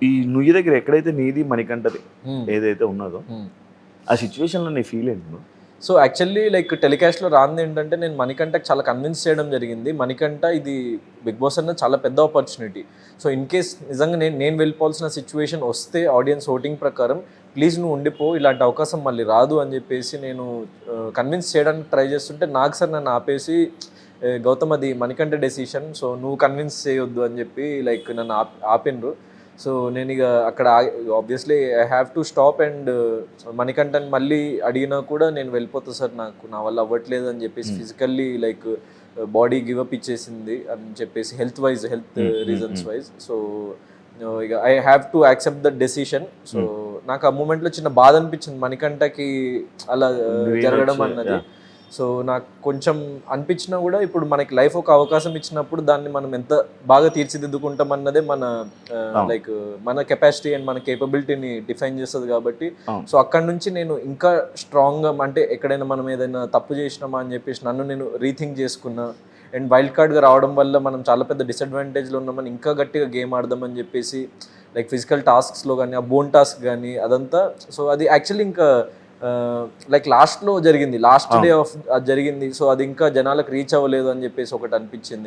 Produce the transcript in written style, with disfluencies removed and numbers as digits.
ఈ నుయ్యి దగ్గర ఎక్కడైతే నీది మణికంఠది ఏదైతే ఉన్నదో ఆ సిచ్యువేషన్లో నీ ఫీల్ ఏంటి? సో యాక్చువల్లీ లైక్ టెలికాస్ట్లో రాంది ఏంటంటే నేను మణికంఠకి చాలా కన్విన్స్ చేయడం జరిగింది. మణికంఠ ఇది బిగ్ బాస్ అన్న చాలా పెద్ద ఆపర్చునిటీ. సో ఇన్ కేస్ నిజంగా నేను వెళ్ళిపోవాల్సిన సిచ్యువేషన్ వస్తే ఆడియన్స్ ఓటింగ్ ప్రకారం ప్లీజ్ నువ్వు ఉండిపో, ఇలాంటి అవకాశం మళ్ళీ రాదు అని చెప్పేసి నేను కన్విన్స్ చేయడానికి ట్రై చేస్తుంటే నాకు సార్ నన్ను ఆపేసి గౌతమ్ అది మణికంఠ డెసిషన్, సో నువ్వు కన్విన్స్ చేయొద్దు అని చెప్పి లైక్ నన్ను ఆపిండ్రు. సో నేను ఇక అక్కడ obviously I have to stop and Manikandan మళ్ళీ అడిగినా కూడా నేను వెళ్ళిపోతా సార్, నా వల్ల అవ్వట్లేదు అని చెప్పేసి ఫిజికల్లీ లైక్ బాడీ గివప్ ఇచ్చేసింది అని చెప్పేసి హెల్త్ రీజన్స్ వైజ్. సో ఇక I have to accept that decision. So నాకు ఆ మూమెంట్లో చిన్న బాధ అనిపించింది మణికంఠకి అలా జరగడం అన్నది. సో నాకు కొంచెం అనిపించినా కూడా ఇప్పుడు మనకి లైఫ్ ఒక అవకాశం ఇచ్చినప్పుడు దాన్ని మనం ఎంత బాగా తీర్చిదిద్దుకుంటాం అన్నదే మన లైక్ మన కెపాసిటీ అండ్ మన కేపబిలిటీని డిఫైన్ చేస్తుంది కాబట్టి సో అక్కడ నుంచి నేను ఇంకా స్ట్రాంగ్గా అంటే ఎక్కడైనా మనం ఏదైనా తప్పు చేసినామా అని చెప్పేసి నన్ను నేను రీథింక్ చేసుకున్నా. అండ్ వైల్డ్ కార్డ్గా రావడం వల్ల మనం చాలా పెద్ద డిసడ్వాంటేజ్లో ఉన్నామని ఇంకా గట్టిగా గేమ్ ఆడదామని చెప్పేసి లైక్ ఫిజికల్ టాస్క్స్లో కానీ ఆ బోన్ టాస్క్ కానీ అదంతా. సో అది యాక్చువల్లీ ఇంకా లైక్ లాస్ట్ డే ఆఫ్ అది జరిగింది. సో అది ఇంకా జనాలకు రీచ్ అవ్వలేదు అని చెప్పేసి ఒకటి అనిపించింది.